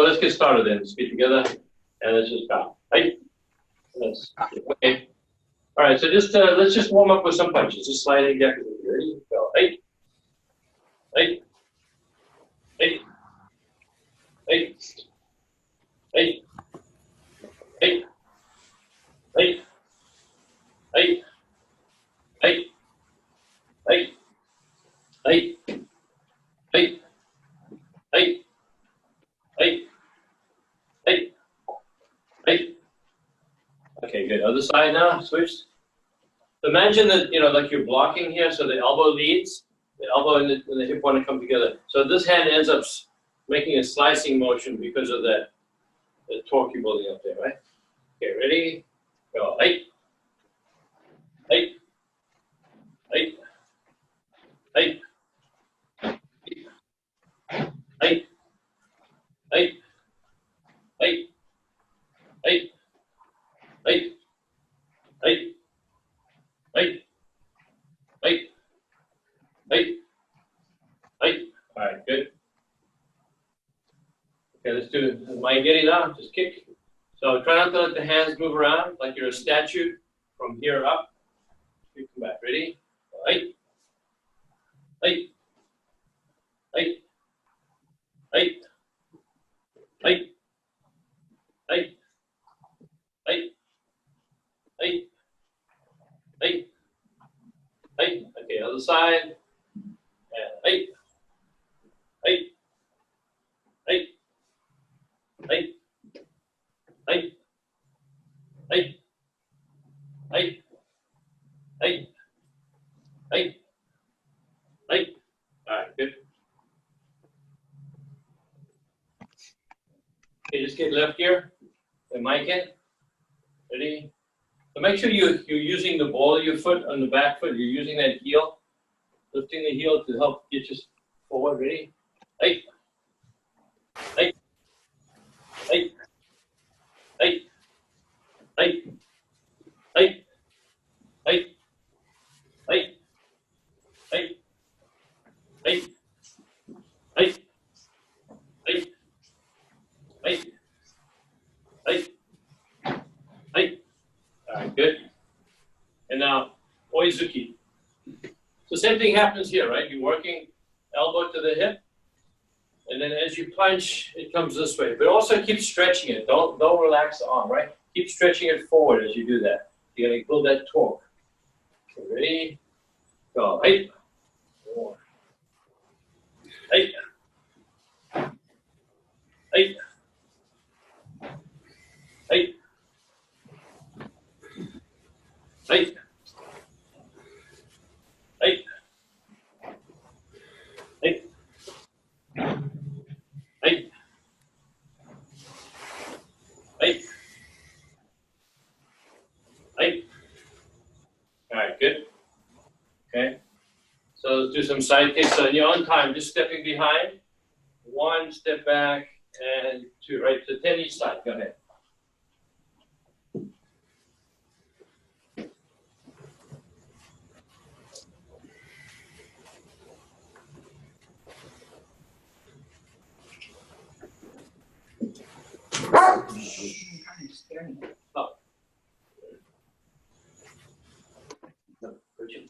let's get started then. Let's get together and let's just go. Right? Okay. All right, so just let's just warm up with some punches. Just sliding down. Ready? Go. Hey. Hey. Hey. Hey. Hey. Hey. Hey. Hey. Hey. Hey. Hey. Hey. Hey. Hey. Hey. Hey. Okay, good. Other side now. Switch. So imagine that, like you're blocking here, so the elbow leads, the elbow and the hip want to come together. So this hand ends up making a slicing motion because of the torque you're building up there, right? Okay, ready? Go. Hey. Hey. Hey. Hey. Hey. Hey. Hey. Hey. Hey. Hey. Hey. Hey. Hey. Hey. All right, good. Okay, let's do it. Am I getting out? Just kick. So try not to let the hands move around like you're a statue from here up. You come back. Ready? Hey. Hey. Hey. Hey. Hey. Hey. Hey. Hey. Hey. Hey. Okay, other side. And hey. Hey. Hey. Hey. Hey. Hey. Hey. Hey. Hey. Hey. All right, good. Okay, just get left here. The mic in. Ready? So make sure you're using the ball of your foot on the back foot. You're using that heel, lifting the heel to help get you forward. Ready? Hey. Hey. Hey. Hey. Hey. Hey. Hey. Hey. Hey. Hey. Hey. Hey. Hey. Hey. Hey. All right, good. And now, oizuki. So same thing happens here, right? You're working elbow to the hip, and then as you punch, it comes this way. But also keep stretching it. Don't relax the arm, right? Keep stretching it forward as you do that. You're gonna build that torque. Okay, ready? Go. Hey. More. Hey. Hey. Hey. Hey. Hey. Hey. Hey. Hey. Hey. All right, good. Okay. So let's do some side kicks. So in your own time, just stepping behind. 1 step back and 2, right? So 10 each side. Go ahead. Stop. No, Richard.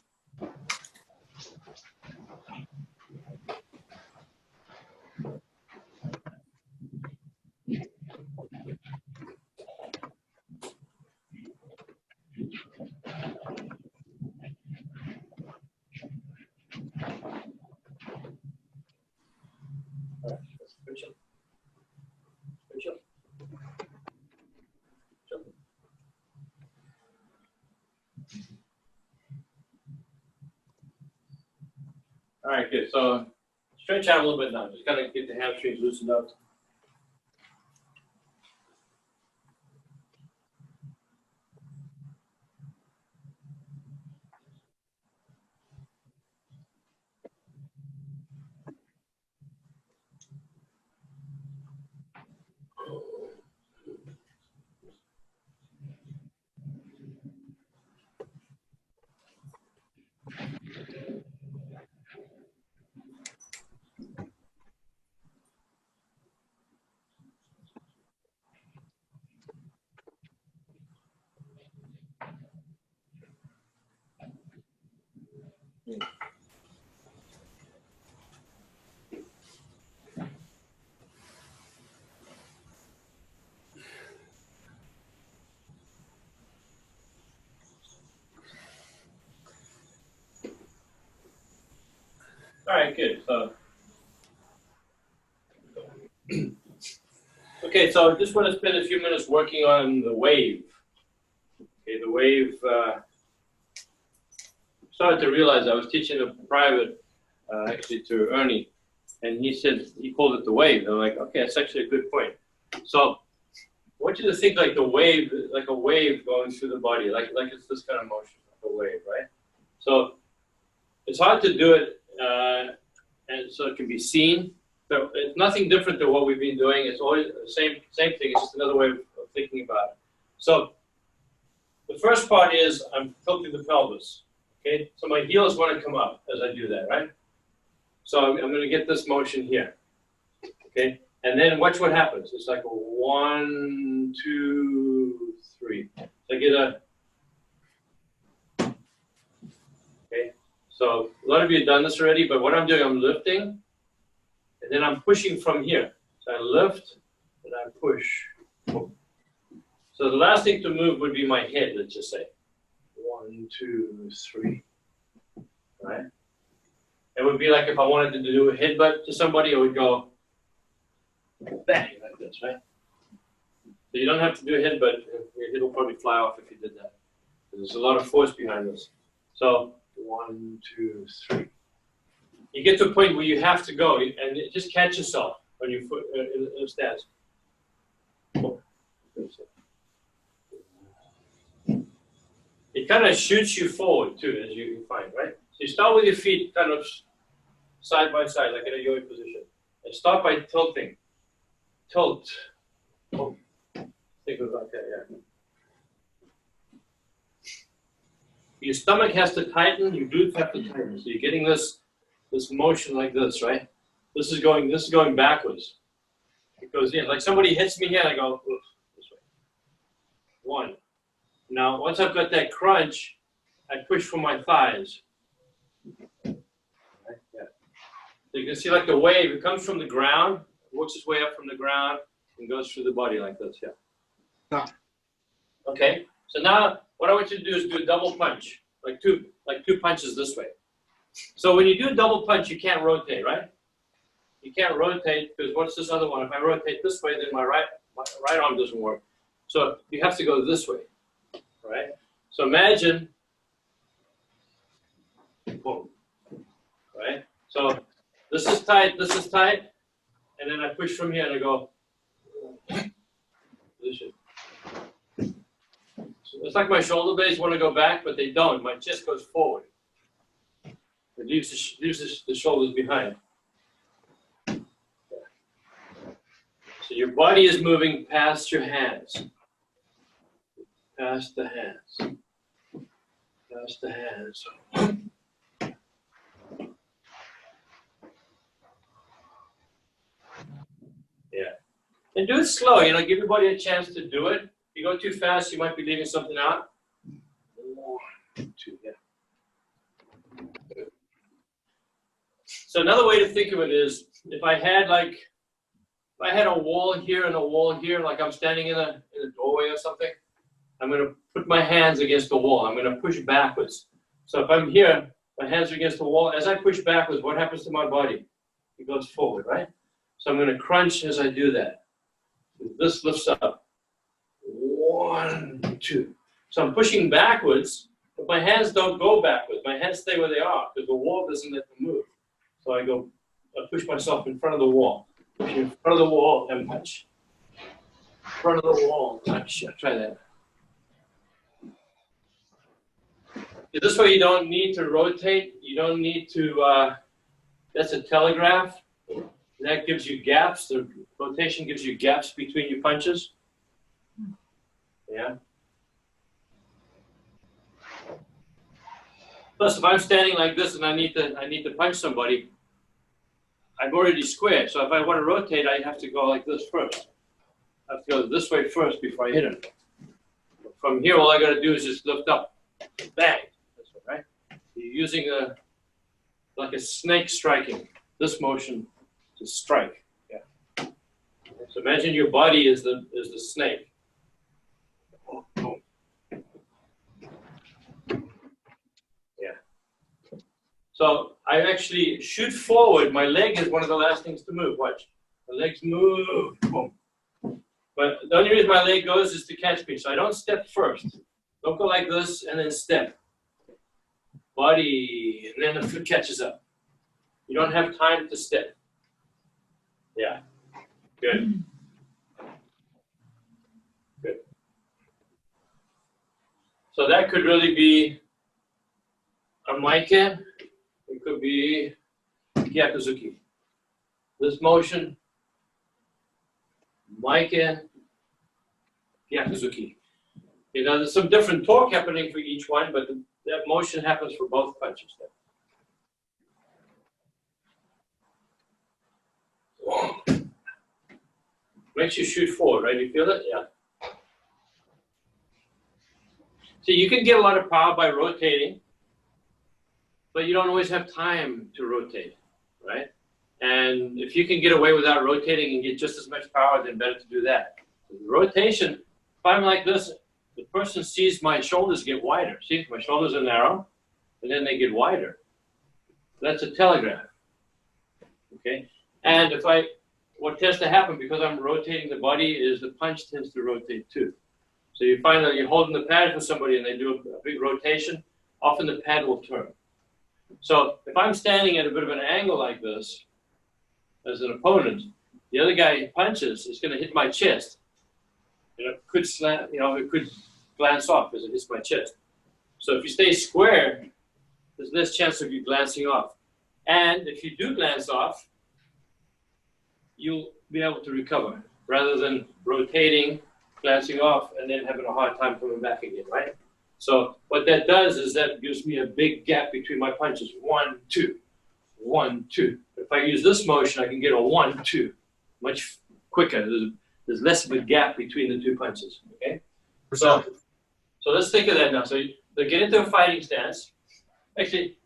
All right. Richard. Richard. All right, good. So stretch out a little bit now. Just gotta get the hamstrings loosened up. All right, good. So, okay, so I just want to spend a few minutes working on the wave. Okay, the wave. Started to realize I was teaching a private, actually to Ernie, and he said he called it the wave. And I'm like, okay, that's actually a good point. So, I want you to think like a wave going through the body, like it's this kind of motion, like a wave, right? So, it's hard to do it. And so it can be seen. So it's nothing different than what we've been doing. It's always the same thing. It's just another way of thinking about it. So the first part is I'm tilting the pelvis. Okay, so my heels want to come up as I do that, right? So I'm going to get this motion here. Okay, and then watch what happens. It's like a 1, 2, 3. So I get a. Okay. So a lot of you have done this already, but what I'm doing, I'm lifting, and then I'm pushing from here. So I lift, and I push. So the last thing to move would be my head, let's just say. 1, 2, 3. Right? It would be like if I wanted to do a headbutt to somebody, I would go bang like this, right? So you don't have to do a headbutt. Your head will probably fly off if you did that. There's a lot of force behind this. So 1, 2, 3. You get to a point where you have to go, and just catch yourself when you foot in the stance. It kind of shoots you forward too, as you find, right? So you start with your feet kind of side by side, like in a yoga position, and start by tilting. Tilt. Oh. Think about that, yeah. Your stomach has to tighten, your glutes have to tighten. So you're getting this motion like this, right? This is going backwards. It goes in. Like somebody hits me here, and I go this way. 1. Now, once I've got that crunch, I push from my thighs. Right? Yeah. So you can see like the wave, it comes from the ground, works its way up from the ground, and goes through the body like this, yeah. Okay, so now what I want you to do is do a double punch, like two punches this way. So when you do a double punch, you can't rotate, right? You can't rotate because what's this other one? If I rotate this way, then my right arm doesn't work. So you have to go this way, right? So imagine, boom, right? So this is tight, and then I push from here and I go, position. So it's like my shoulder blades want to go back, but they don't. My chest goes forward. It leaves the shoulders behind. So your body is moving past your hands. Past the hands. Past the hands. Yeah. And do it slow, give your body a chance to do it. If you go too fast, you might be leaving something out. 1, 2, yeah. So another way to think of it is, if I had a wall here and a wall here, like I'm standing in a doorway or something, I'm going to put my hands against the wall. I'm going to push backwards. So if I'm here, my hands are against the wall. As I push backwards, what happens to my body? It goes forward, right? So I'm going to crunch as I do that. This lifts up. 1, 2. So I'm pushing backwards, but my hands don't go backwards. My hands stay where they are because the wall doesn't let them move. So I push myself in front of the wall. Push in front of the wall and punch. In front of the wall, punch. Yeah, try that. This way you don't need to rotate. You don't need to, that's a telegraph. That gives you gaps. The rotation gives you gaps between your punches. Yeah. Plus, if I'm standing like this and I need to punch somebody, I'm already square. So if I want to rotate, I have to go like this first. I have to go this way first before I hit him. From here, all I got to do is just lift up. Bang. That's right. You're using like a snake striking. This motion to strike. Yeah. So imagine your body is the snake. Yeah. So I actually shoot forward. My leg is one of the last things to move. Watch. The legs move. Boom. But the only reason my leg goes is to catch me. So I don't step first. Don't go like this and then step. Body, and then the foot catches up. You don't have time to step. Yeah. Good. Good. So that could really be a Maike. It could be Gyakuzuki. This motion, Maike, Gyakuzuki. You know, there's some different torque happening for each one, but that motion happens for both punches. Makes you shoot forward, right? You feel it? Yeah. So you can get a lot of power by rotating, but you don't always have time to rotate, right? And if you can get away without rotating and get just as much power, then better to do that. Rotation, if I'm like this, the person sees my shoulders get wider. See, my shoulders are narrow, and then they get wider. That's a telegraph, okay? And what tends to happen because I'm rotating the body is the punch tends to rotate too. So you find that you're holding the pad for somebody and they do a big rotation, often the pad will turn. So if I'm standing at a bit of an angle like this, as an opponent, the other guy who punches is going to hit my chest. It could slant, it could glance off as it hits my chest. So if you stay square, there's less chance of you glancing off. And if you do glance off, you'll be able to recover rather than rotating, glancing off, and then having a hard time coming back again, right? So what that does is that gives me a big gap between my punches. 1, 2, 1, 2. If I use this motion, I can get a 1, 2 much quicker. There's less of a gap between the two punches, okay? So let's think of that now. So get into a fighting stance. Actually,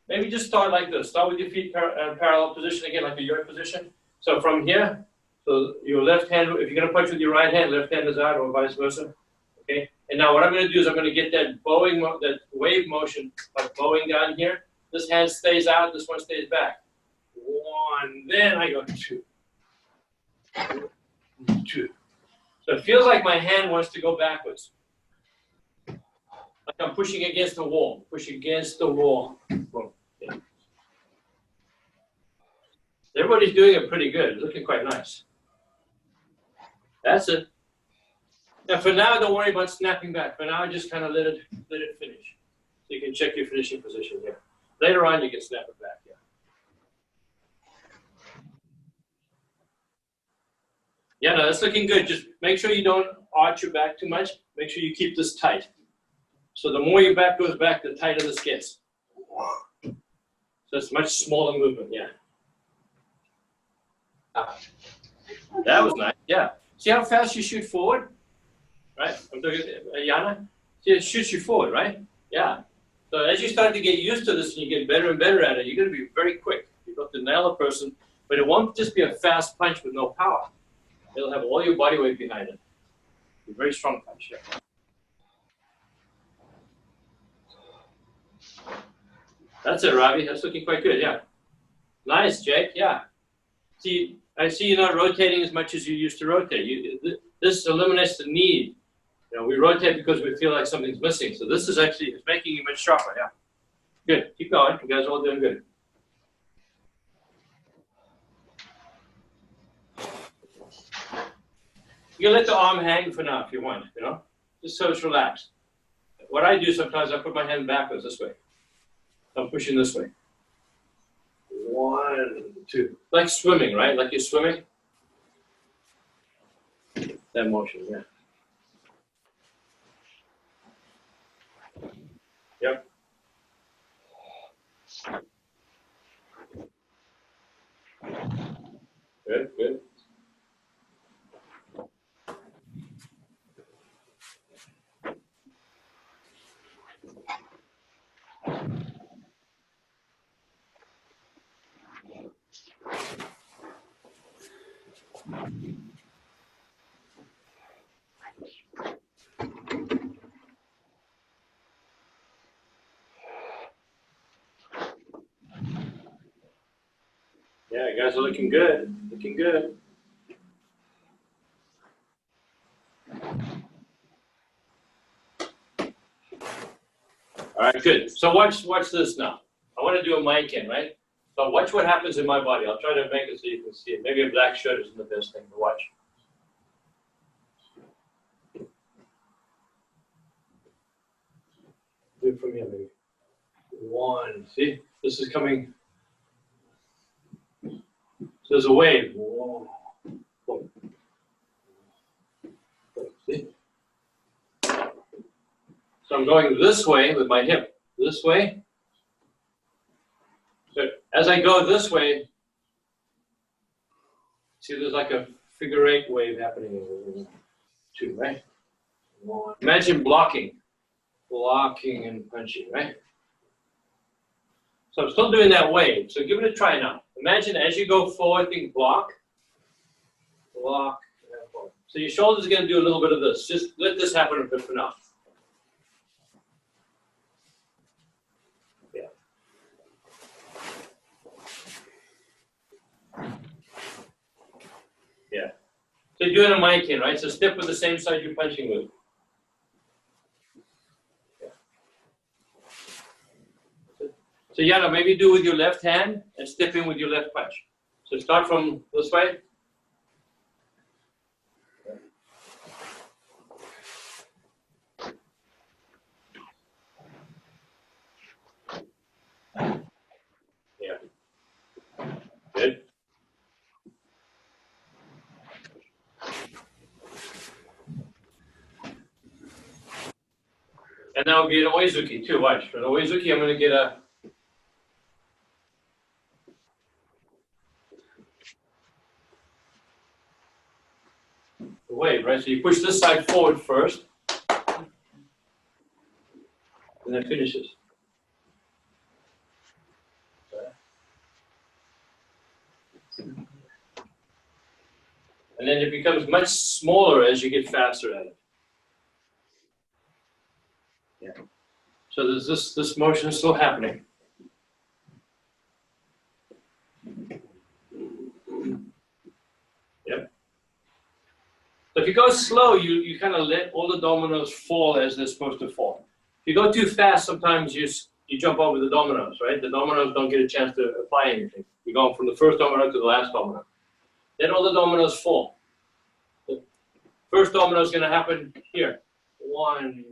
maybe just start like this. Start with your feet parallel position again, like a yurt position. So from here, so your left hand, if you're going to punch with your right hand, left hand is out or vice versa. Okay. And now what I'm going to do is I'm going to get that bowing, that wave motion by bowing down here. This hand stays out, this one stays back. 1, then I go 2. 2. So it feels like my hand wants to go backwards. Like I'm pushing against the wall. Push against the wall. Boom. Yeah. Everybody's doing it pretty good. Looking quite nice. That's it. Now for now, don't worry about snapping back. For now, just kind of let it finish. So you can check your finishing position here. Later on, you can snap it back. Yeah. Yeah, no, that's looking good. Just make sure you don't arch your back too much. Make sure you keep this tight. So the more your back goes back, the tighter this gets. So it's much smaller movement. Yeah. That was nice. Yeah. See how fast you shoot forward? Right? I'm talking Yana. See, it shoots you forward, right? Yeah. So as you start to get used to this and you get better and better at it, you're going to be very quick. You're going to nail a person, but it won't just be a fast punch with no power. It'll have all your body weight behind it. A very strong punch. Yeah. That's it, Ravi. That's looking quite good. Yeah. Nice, Jake. Yeah. See, I see you're not rotating as much as you used to rotate. This eliminates the need. We rotate because we feel like something's missing. So this is actually, it's making you much sharper. Yeah. Good. Keep going. You guys are all doing good. You can let the arm hang for now if you want, just so it's relaxed. What I do sometimes, I put my hand backwards this way. I'm pushing this way. 1, 2. Like swimming, right? Like you're swimming. That motion, yeah. Yep. Good, good. Yeah, you guys are looking good. Looking good. All right, good. So watch this now. I want to do a mic in, right? So watch what happens in my body. I'll try to make it so you can see it. Maybe a black shirt isn't the best thing to watch. Do it from here, maybe. One. See? This is coming. So there's a wave. Whoa. Whoa. See? So I'm going this way with my hip. This way. So as I go this way, see there's like a figure eight wave happening. Two, right? One. Imagine blocking. Blocking and punching, right? So I'm still doing that wave. So give it a try now. Imagine as you go forward, think block, block, and forward. So your shoulders are going to do a little bit of this. Just let this happen a bit for now. Yeah. Yeah. So you're doing a mic in, right? So step with the same side you're punching with. So Yana, maybe do with your left hand and step in with your left punch. So start from this way. Yeah. Good. And now we'll get an oizuki too. Watch. For an oizuki, I'm going to get a wave, right? So you push this side forward first, and then finishes. And then it becomes much smaller as you get faster at it. Yeah. So there's this motion still happening. Yep. So if you go slow, you kind of let all the dominoes fall as they're supposed to fall. If you go too fast, sometimes you jump over the dominoes, right? The dominoes don't get a chance to apply anything. You're going from the first domino to the last domino. Then all the dominoes fall. The first domino is going to happen here. 1,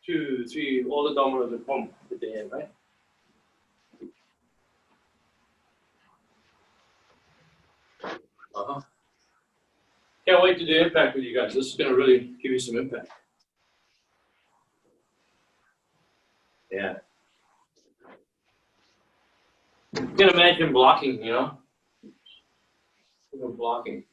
2, 3, all the dominoes are boom at the end, right? Uh-huh. Can't wait to do impact with you guys. This is going to really give you some impact. Yeah. You can imagine blocking, you know? Blocking.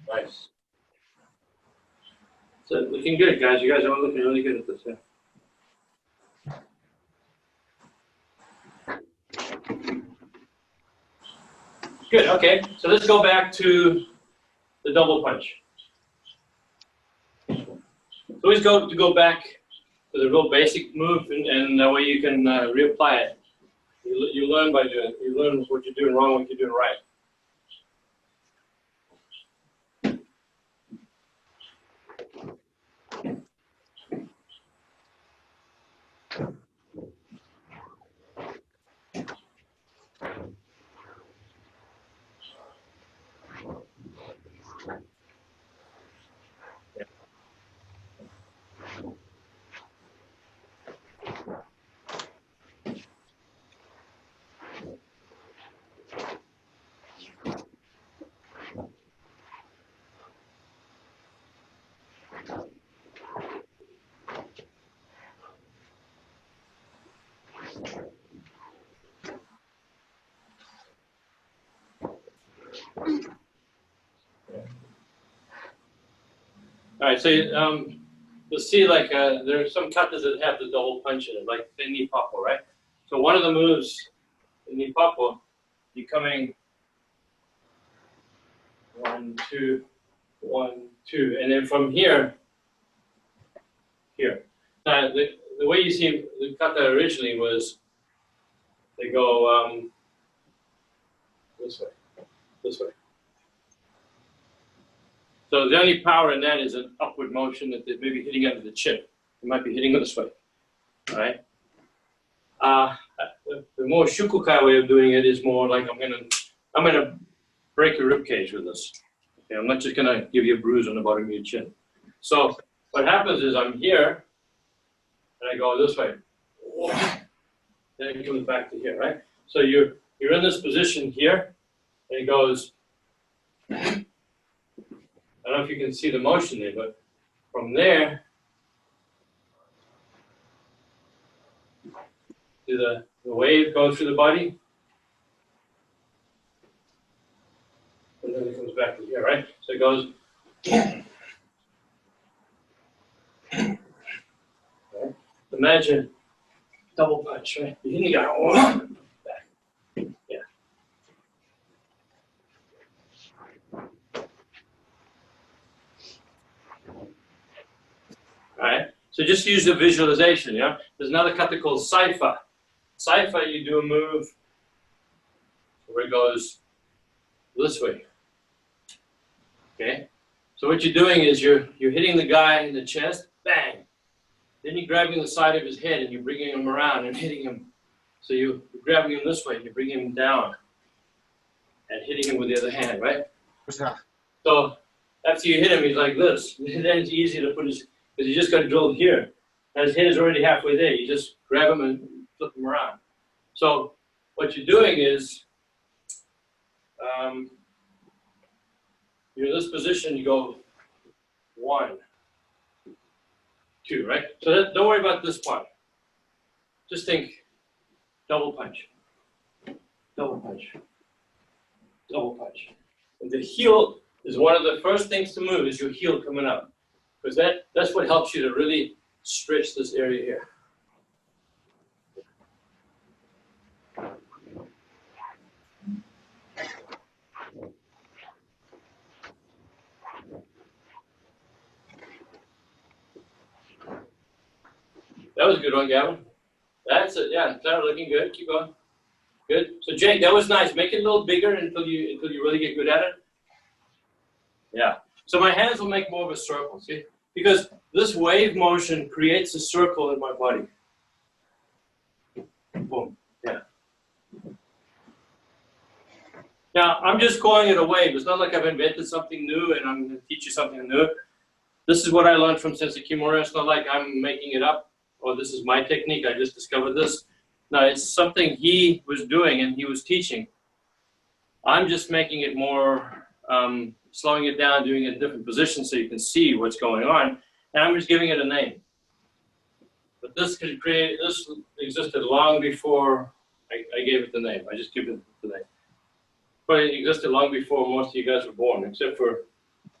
Nice. So looking good, guys. You guys are all looking really good at this, yeah. Good, okay. So let's go back to the double punch. So always go back to the real basic move, and that way you can reapply it. You learn by doing it. You learn what you're doing wrong, what you're doing right. right, so you'll see like there are some katas that have the double punch in it, like the nipapo, right? So one of the moves in nipapo, you're coming 1, 2, 1, 2, and then from here. Now the way you see the kata originally was they go this way. So the only power in that is an upward motion that they may be hitting under the chin. It might be hitting this way, all right? The more Shukokai way of doing it is more like I'm gonna break your rib cage with this. Okay, I'm not just gonna give you a bruise on the bottom of your chin. So what happens is I'm here, and I go this way. Then it comes back to here, right? So you're in this position here, and it goes. I don't know if you can see the motion there, but from there to the wave goes through the body, and then it comes back to here, right? So it goes. Right? Imagine double punch, right? You're hitting the guy. Back. Yeah. All right, so just use the visualization, yeah? There's another kata called saifa. Saifa, you do a move where it goes this way, okay? So what you're doing is you're hitting the guy in the chest, bang. Then you're grabbing the side of his head and you're bringing him around and hitting him. So you're grabbing him this way and you're bringing him down and hitting him with the other hand, right? So after you hit him, he's like this. Then it's easy to put his... Because you just got to drill here. And his head is already halfway there. You just grab him and flip him around. So what you're doing is, you're in this position, you go 1, 2, right? So don't worry about this part. Just think double punch, double punch, double punch. And the heel is one of the first things to move is your heel coming up. Because that's what helps you to really stretch this area here. That was a good one, Gavin. That's it. Yeah, Clara, looking good. Keep going. Good. So Jake, that was nice. Make it a little bigger until you really get good at it. Yeah. So my hands will make more of a circle. See? Because this wave motion creates a circle in my body. Boom. Yeah. Now, I'm just calling it a wave. It's not like I've invented something new and I'm going to teach you something new. This is what I learned from Sensei Kimura. It's not like I'm making it up or this is my technique. I just discovered this. No, it's something he was doing and he was teaching. I'm just making it more... slowing it down, doing it in different positions so you can see what's going on, and I'm just giving it a name. But this existed long before I gave it the name. I just give it the name. But it existed long before most of you guys were born, except for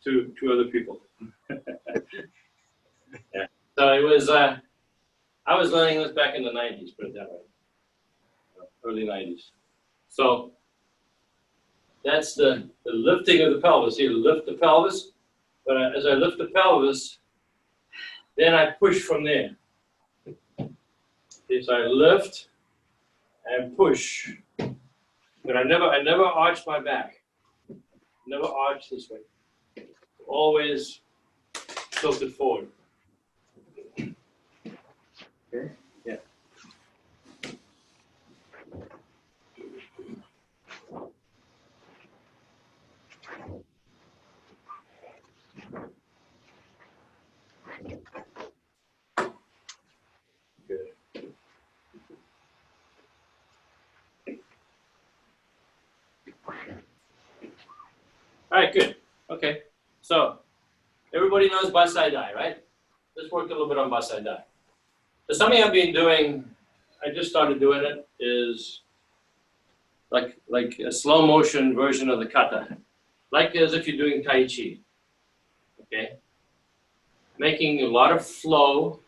two other people. Yeah. So it was, I was learning this back in the 90s, put it that way. Early 90s. So that's the lifting of the pelvis. You lift the pelvis, but as I lift the pelvis, then I push from there. Okay, so I lift and push. But I never arch my back. Never arch this way. Always tilted forward. Okay? Yeah. Good. All right, good. Okay. So everybody knows Basai Dai, right? Let's work a little bit on Basai Dai. So something I've been doing, I just started doing it, is like a slow motion version of the kata. Like as if you're doing Tai Chi. Okay? making a lot of flow,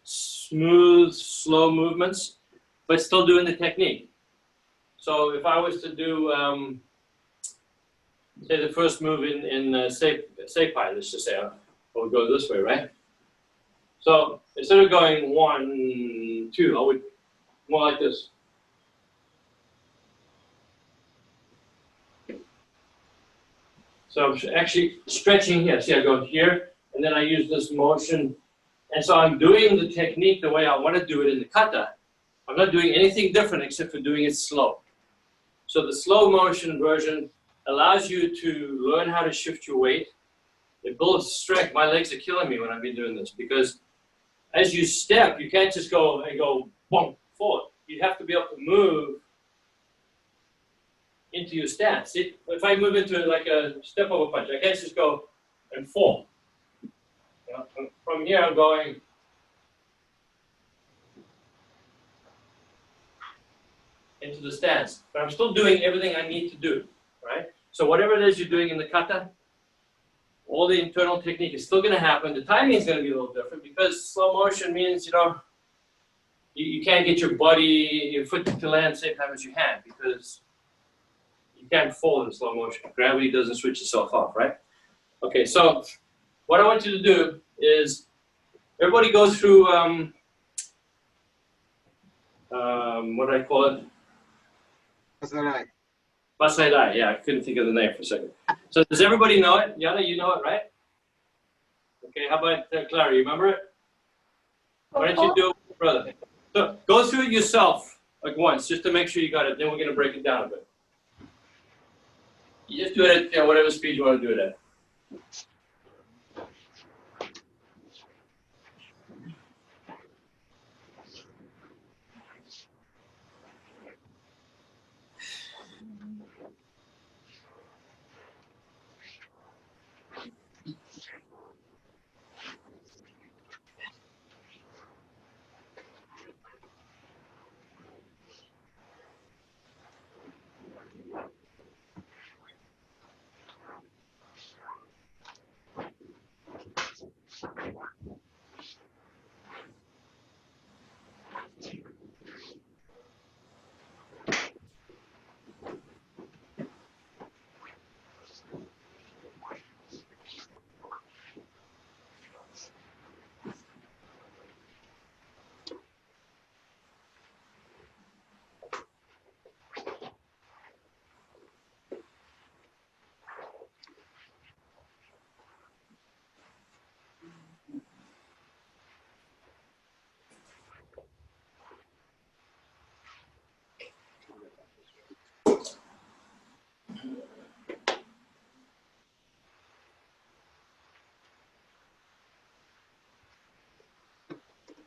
smooth, slow movements, but still doing the technique. So if I was to do, say the first move in Seipai, let's just say, I'll go this way, right? So instead of going 1, 2, I would more like this. So I'm actually stretching here. See, I go here, and then I use this motion. And so I'm doing the technique the way I want to do it in the kata. I'm not doing anything different except for doing it slow. So the slow motion version allows you to learn how to shift your weight. It builds strength. My legs are killing me when I've been doing this because as you step, you can't just go and go boom, forward. You have to be able to move into your stance. See, if I move into like a step over punch, I can't just go and fall. You know, from here, I'm going into the stance, but I'm still doing everything I need to do, right? So whatever it is you're doing in the kata, all the internal technique is still going to happen. The timing is going to be a little different because slow motion means, you know, you can't get your body, your foot to land at the same time as your hand because you can't fall in slow motion. Gravity doesn't switch itself off, right? Okay, so what I want you to do is everybody go through, what do I call it? Basaidai, yeah, I couldn't think of the name for a second. So does everybody know it? Yana, you know it, right? Okay, how about Clara, you remember it? Why don't you do it, brother? So go through it yourself, like once, just to make sure you got it. Then we're going to break it down a bit. You just do it at whatever speed you want to do it at.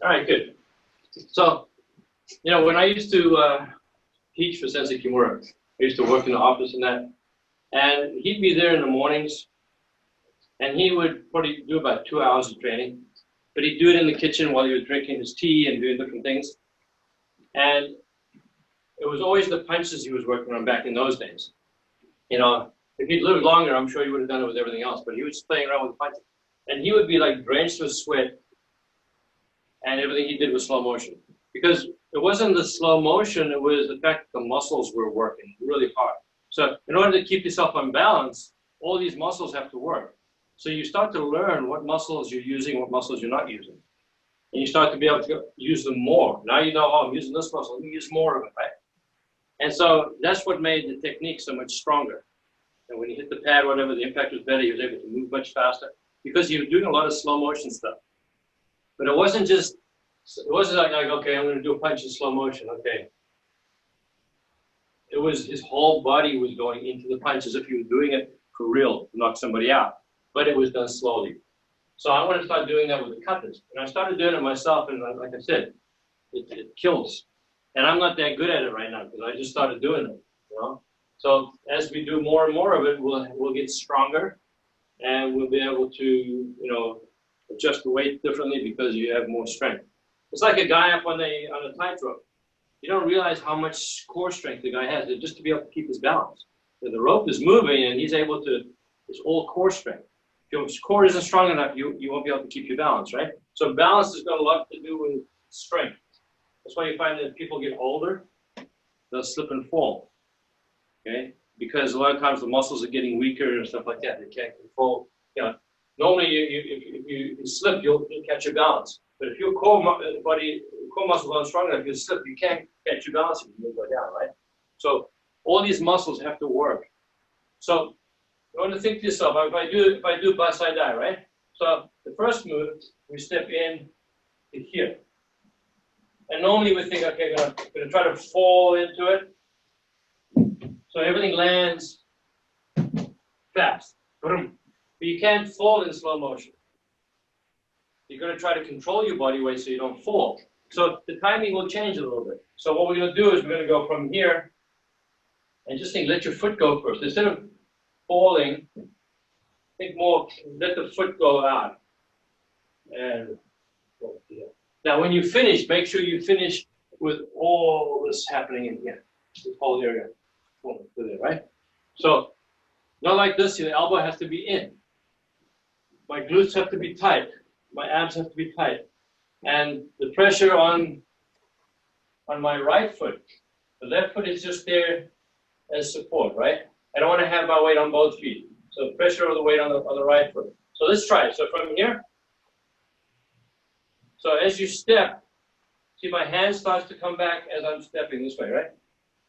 All right, good. So, you know, when I used to teach for Sensei Kimura, I used to work in the office and that, and he'd be there in the mornings, and he would probably do about 2 hours of training, but he'd do it in the kitchen while he was drinking his tea and doing different things. And it was always the punches he was working on back in those days. You know, if he'd lived longer, I'm sure he would have done it with everything else, but he was playing around with the punches. And he would be like drenched with sweat, and everything he did was slow motion. Because it wasn't the slow motion, it was the fact that the muscles were working really hard. So in order to keep yourself on balance, all these muscles have to work. So you start to learn what muscles you're using, what muscles you're not using. And you start to be able to use them more. Now you know, oh, I'm using this muscle, let me use more of it, right? And so that's what made the technique so much stronger. And when he hit the pad, whatever, the impact was better, he was able to move much faster because he was doing a lot of slow motion stuff. But it wasn't just, it wasn't like okay, I'm going to do a punch in slow motion, okay. It was his whole body was going into the punch as if he was doing it for real to knock somebody out. But it was done slowly. So I want to start doing that with the katas. And I started doing it myself, and like I said, it kills. And I'm not that good at it right now because I just started doing it, you know. So as we do more and more of it, we'll get stronger, and we'll be able to, you know, adjust the weight differently because you have more strength. It's like a guy up on a tightrope. You don't realize how much core strength the guy has just to be able to keep his balance. So the rope is moving, and he's able to. It's all core strength. If your core isn't strong enough, you won't be able to keep your balance, right? So balance has got a lot to do with strength. That's why you find that people get older, they'll slip and fall, okay? Because a lot of times the muscles are getting weaker and stuff like that. They can't control. You know, normally, if you slip, you'll catch your balance. But if your core muscles aren't strong enough, you slip, you can't catch your balance, and you go down, right? So all these muscles have to work. So you want to think to yourself, if I do basai-dai, right? So the first move, we step in to here. And normally we think, okay, I'm going to try to fall into it. So everything lands fast. But you can't fall in slow motion. You're going to try to control your body weight so you don't fall. So the timing will change a little bit. So what we're going to do is we're going to go from here and just think, let your foot go first. Instead of falling, think more, let the foot go out. And now when you finish, make sure you finish with all this happening in here, this whole area. Right? So, not like this, your elbow has to be in. My glutes have to be tight. My abs have to be tight. And the pressure on my right foot, the left foot is just there as support, right? I don't want to have my weight on both feet. So pressure of the weight on the right foot. So let's try it. So from here, so as you step, see my hand starts to come back as I'm stepping this way, right?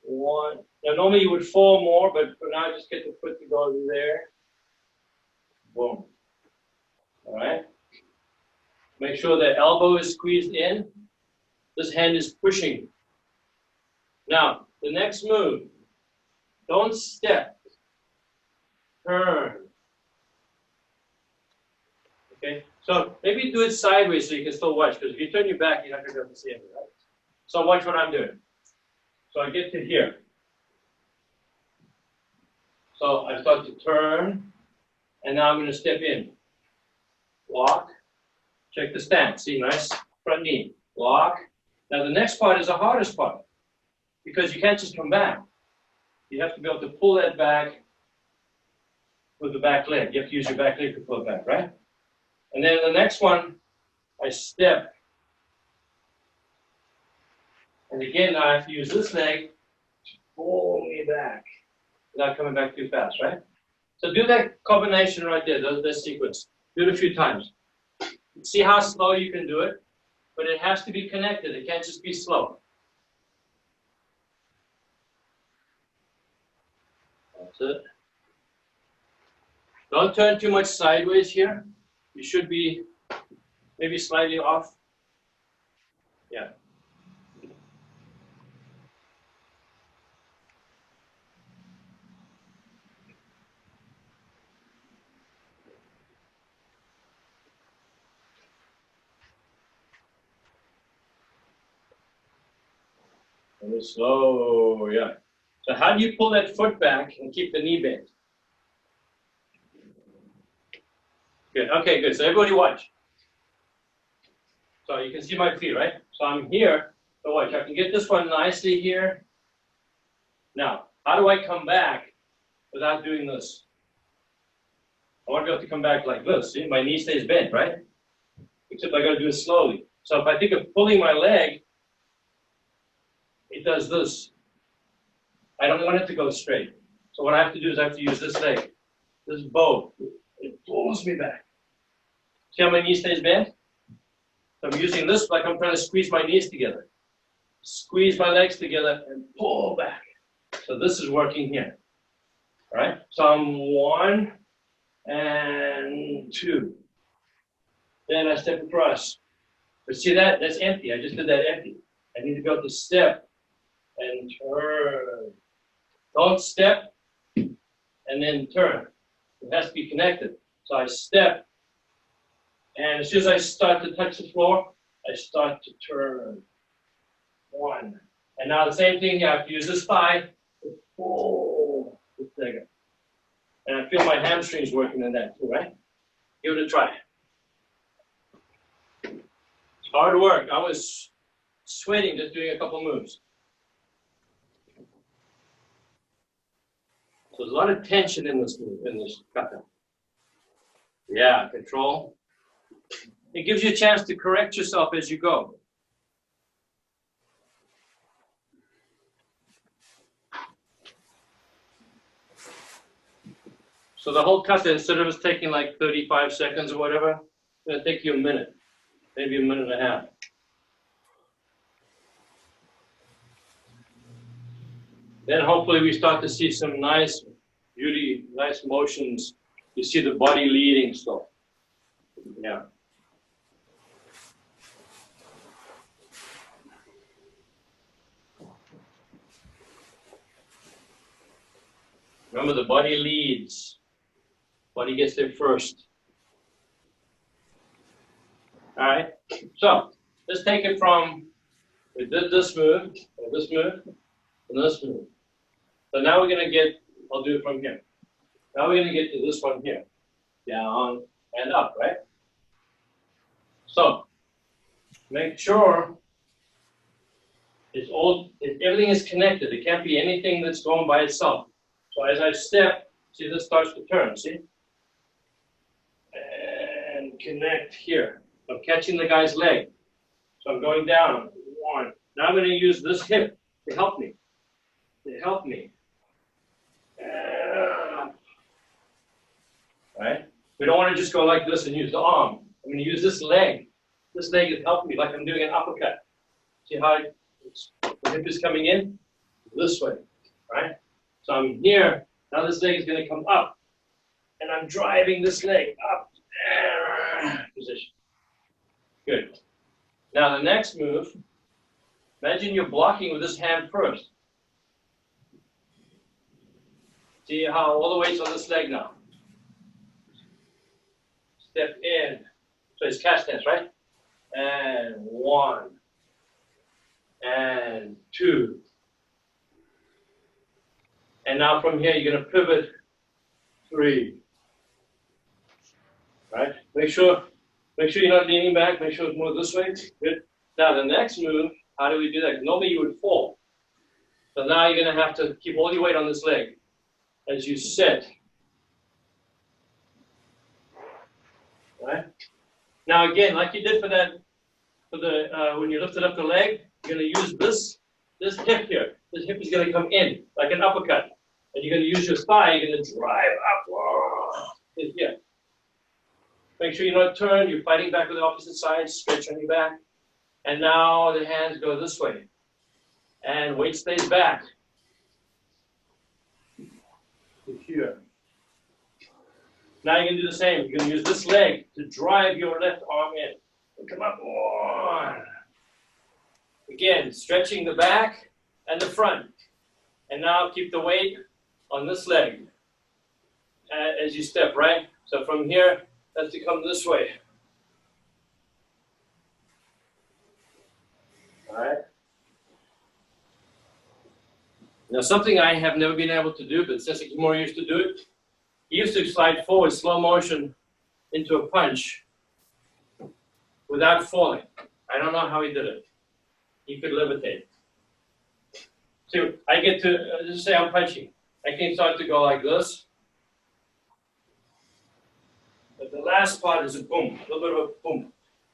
One. Now normally you would fall more, but for now just get the foot to go there. Boom. All right. Make sure the elbow is squeezed in. This hand is pushing. Now, the next move. Don't step. Turn. Okay? So maybe do it sideways so you can still watch, because if you turn your back, you're not going to be able to see it, right? So watch what I'm doing. So I get to here. So I start to turn, and now I'm going to step in. Lock. Check the stance. See, nice front knee. Lock. Now the next part is the hardest part, because you can't just come back. You have to be able to pull that back with the back leg. You have to use your back leg to pull it back, right? And then the next one, I step. And again, I have to use this leg to pull me back without coming back too fast, right? So do that combination right there, that sequence. Do it a few times. See how slow you can do it, but it has to be connected. It can't just be slow. That's it. Don't turn too much sideways here. You should be maybe slightly off. Yeah. And slow, yeah. So how do you pull that foot back and keep the knee bent? Good, okay, good. So everybody watch. So you can see my feet, right? So I'm here, so watch, I can get this one nicely here. Now, how do I come back without doing this? I want to be able to come back like this. See, my knee stays bent, right? Except I got to do it slowly. So if I think of pulling my leg, it does this. I don't want it to go straight. So what I have to do is I have to use this leg, this bow. It pulls me back. See how my knee stays bent? So I'm using this like I'm trying to squeeze my knees together. Squeeze my legs together and pull back. So this is working here. All right? So I'm 1 and 2. Then I step across. But see that? That's empty. I just did that empty. I need to be able to step and turn. Don't step and then turn. It has to be connected. So I step, and as soon as I start to touch the floor, I start to turn. 1. And now the same thing, you have to use this thigh to pull this leg up. And I feel my hamstrings working in that too, right? Give it a try. It's hard work. I was sweating just doing a couple moves. So there's a lot of tension in this move, in this kata. Yeah, control. It gives you a chance to correct yourself as you go. So the whole cut, instead of us taking like 35 seconds or whatever, it's going to take you a minute, maybe a minute and a half. Then hopefully we start to see some nice beauty, nice motions. You see the body leading still. Yeah. Remember, the body leads. Body gets there first. All right. So let's take it from, we did this move, and this move, and this move. So now we're going to get, I'll do it from here. Now we're going to get to this one here. Down and up, right? So make sure everything is connected. It can't be anything that's going by itself. So as I step, see, this starts to turn, see? And connect here. I'm catching the guy's leg. So I'm going down, one. Now I'm going to use this hip to help me. Right? We don't want to just go like this and use the arm. I'm going to use this leg. This leg is helping me like I'm doing an uppercut. See how the hip is coming in? This way, right? So I'm here. Now this leg is going to come up. And I'm driving this leg up. Position. Good. Now the next move, imagine you're blocking with this hand first. See how all the weight's on this leg now. Step in. So it's cast stance, right? And one. And two. And now from here, you're going to pivot. Three. Right? Make sure you're not leaning back. Make sure it's more this way. Good. Now the next move, how do we do that? Normally you would fall. So now you're going to have to keep all your weight on this leg as you sit. Right? Now again, like you did when you lifted up the leg, you're going to use this hip here. This hip is going to come in like an uppercut. And you're going to use your thigh, you're going to drive up here. Make sure you're not turned, you're fighting back with the opposite side, stretch on your back. And now the hands go this way. And weight stays back. To here. Now you're going to do the same. You're going to use this leg to drive your left arm in. And come up. One. Again, stretching the back and the front. And now keep the weight on this leg as you step, right? So from here, that's to come this way. All right. Now something I have never been able to do, but since Kimura used to do it, he used to slide forward slow motion into a punch without falling. I don't know how he did it. He could levitate. So I get to, just say I'm punching. I can start to go like this. But the last part is a boom, a little bit of a boom.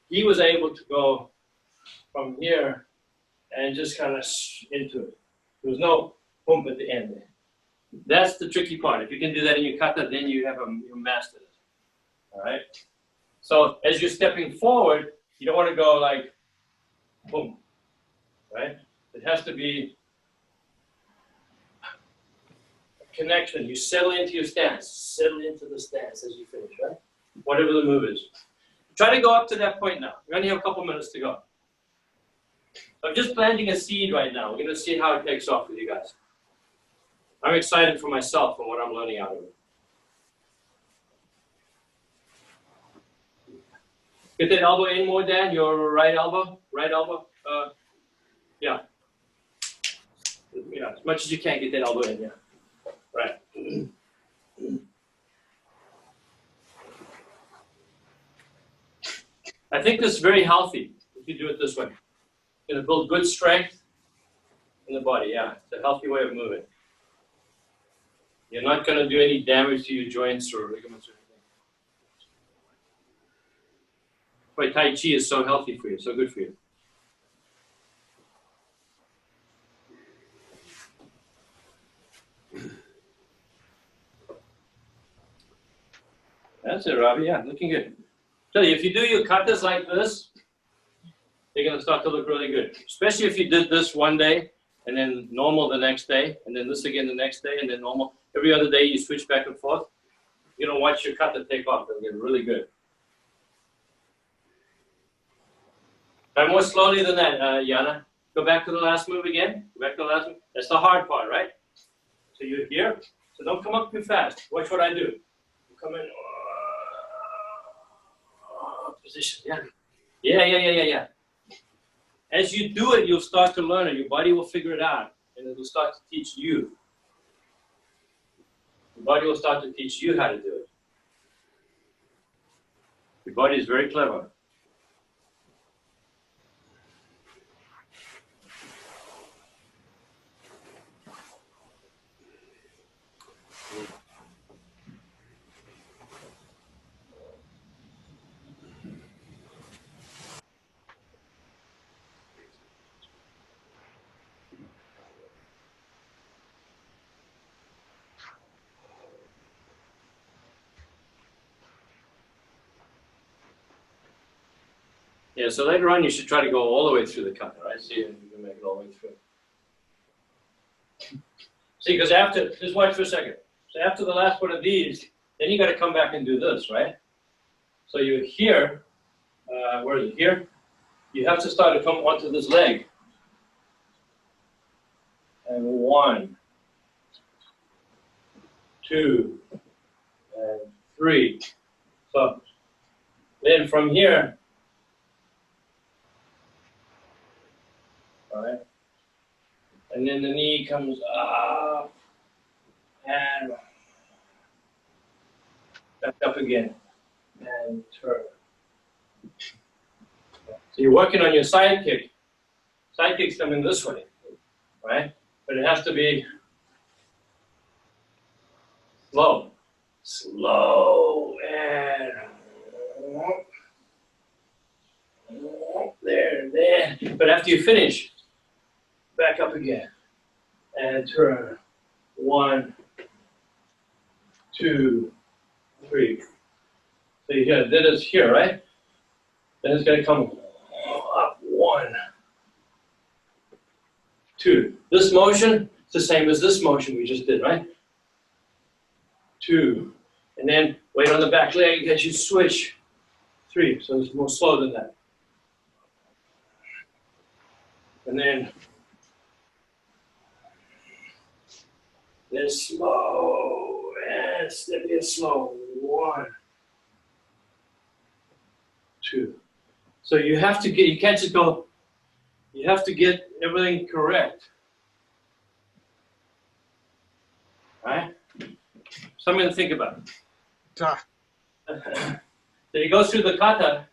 He was able to go from here and just kind of into it. There was no boom at the end there. That's the tricky part. If you can do that in your kata, then you mastered it. All right? So as you're stepping forward, you don't want to go like boom, right? It has to be a connection. You settle into your stance. Settle into the stance as you finish, right? Whatever the move is. Try to go up to that point now. We only have a couple minutes to go. So I'm just planting a seed right now. We're going to see how it takes off with you guys. I'm excited for myself and what I'm learning out of it. Get that elbow in more, Dan. Your right elbow. Right elbow. Yeah. Yeah. As much as you can, get that elbow in. Yeah. Right. I think this is very healthy if you do it this way. It's going to build good strength in the body. Yeah. It's a healthy way of moving. You're not going to do any damage to your joints or ligaments or anything. why Tai Chi is so healthy for you, so good for you. That's it, Robbie. Yeah, looking good. Tell you, if you do your katas like this, they're going to start to look really good. Especially if you did this one day, and then normal the next day, and then this again the next day, and then normal. Every other day you switch back and forth. You're going to watch your kata take off. It'll get really good. Try more slowly than that, Yana. Go back to the last move again. Go back to the last move. That's the hard part, right? So you're here. So don't come up too fast. Watch what I do. You come in. Position. Yeah. Yeah. As you do it, you'll start to learn it. Your body will figure it out, and it will start to teach you. Your body will start to teach you how to do it. Your body is very clever. Yeah, so later on you should try to go all the way through the kata, right? See if you can make it all the way through. See, because after, just watch for a second. So after the last one of these, then you got to come back and do this, right? So you're here, where is it, here? You have to start to come onto this leg. And 1, 2, and 3. So then from here, all right, and then the knee comes up and back up again and turn. So you're working on your side kick. Side kick's coming this way, right? But it has to be slow. Slow and there. But after you finish, back up again and turn. 1, 2, 3. So you got this here, right? Then it's going to come up. 1, 2. This motion is the same as this motion we just did, right? 2. And then wait on the back leg as you switch. 3. So it's more slow than that. And then slow and steady and slow. 1, 2. So you have to get, you can't just go, you have to get everything correct. All right? Something to think about. So he goes through the kata.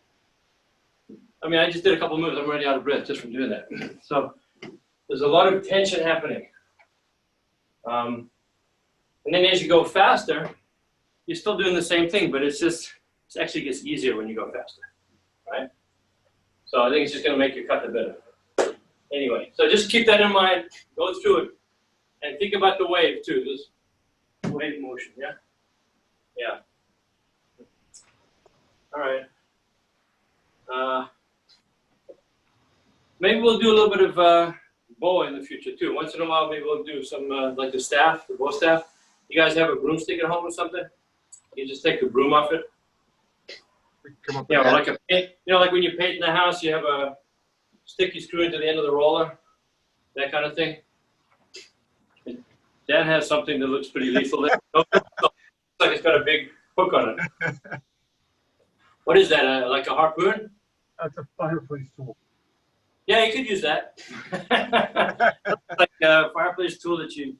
I mean, I just did a couple moves. I'm already out of breath just from doing that. So there's a lot of tension happening. And then as you go faster, you're still doing the same thing, but it actually gets easier when you go faster, right? So I think it's just going to make your kata better. Anyway, so just keep that in mind. Go through it, and think about the wave too. This wave motion, yeah. All right. Maybe we'll do a little bit of bow in the future too. Once in a while, maybe we'll do some like the staff, the bow staff. You guys have a broomstick at home or something? You just take the broom off it. Yeah, or like a paint. You know, like when you paint in the house, you have a stick you screw into the end of the roller, that kind of thing. Dan has something that looks pretty lethal. It looks like it's got a big hook on it. What is that? Like a harpoon? That's a fireplace tool. Yeah, you could use that. Like a fireplace tool that you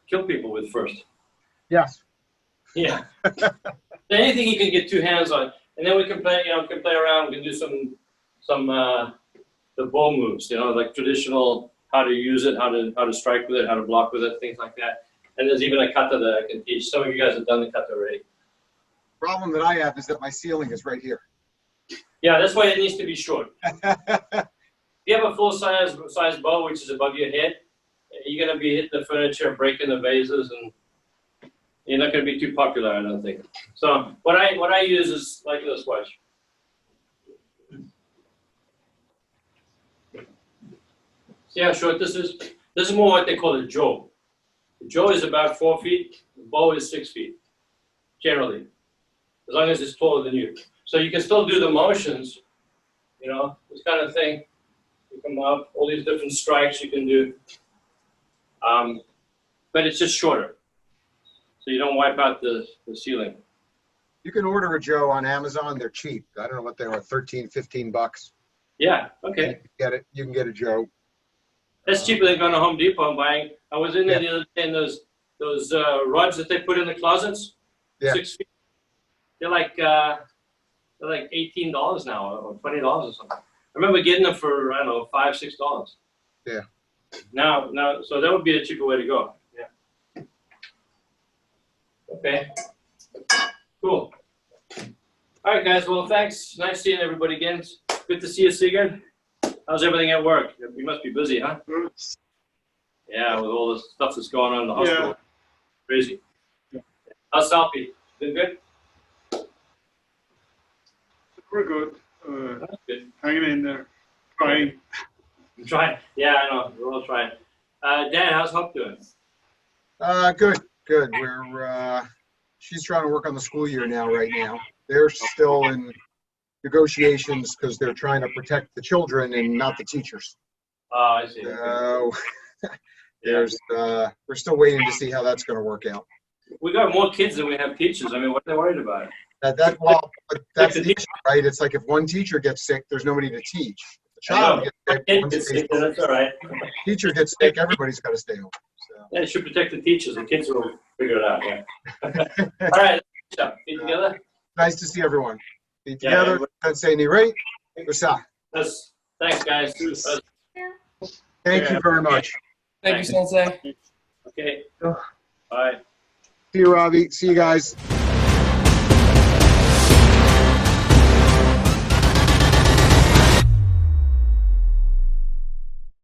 kill people with first. Yes. Yeah. Anything you can get 2 hands on, and then we can play. You know, can play around. We can do some the bow moves. You know, like traditional, how to use it, how to strike with it, how to block with it, things like that. And there's even a kata that I can teach. Some of you guys have done the kata already. Problem that I have is that my ceiling is right here. Yeah, that's why it needs to be short. If you have a full-size bow, which is above your head, you're going to be hitting the furniture, breaking the vases, and you're not going to be too popular, I don't think. So what I use is like this, watch. See how short this is? This is more what they call a Joe. The Joe is about 4 feet. The bow is 6 feet, generally, as long as it's taller than you. So you can still do the motions, you know, this kind of thing. You come up, all these different strikes you can do. But it's just shorter, so you don't wipe out the ceiling. You can order a Joe on Amazon. They're cheap. I don't know what they are, 13, 15 bucks. Yeah, okay. You can get a Joe. That's cheaper than going to Home Depot and buying. I was in there the other day, and those rods that they put in the closets, 6 feet. They're like $18 now, or $20 or something. I remember getting them for, I don't know, $5, $6. Yeah. Now, so that would be a cheaper way to go. Yeah. Okay. Cool. All right, guys. Well, thanks. Nice seeing everybody again. Good to see you, Sigurd. How's everything at work? You must be busy, huh? Yeah, with all the stuff that's going on in the hospital. Yeah. Crazy. Yeah. How's Salpy? Been good? We're good. That's good. Hanging in there. Trying. I'm trying. Yeah, I know. We're all trying. Dan, how's Hope doing? Good. We're she's trying to work on the school year right now. They're still in negotiations because they're trying to protect the children and not the teachers. Oh, I see. We're still waiting to see how that's going to work out. We got more kids than we have teachers. I mean, what are they worried about? But that's the issue, right? It's like if one teacher gets sick, there's nobody to teach. The child gets sick, That's all right. Teacher gets sick, everybody's got to stay home. So. Yeah, it should protect the teachers. The kids will figure it out. Yeah. All right. Be together. Nice to see everyone. Be together. Don't say any right. Thanks, guys. Thank you very much. Thank you, Sensei. Okay. Bye. See you, Ravi. See you guys.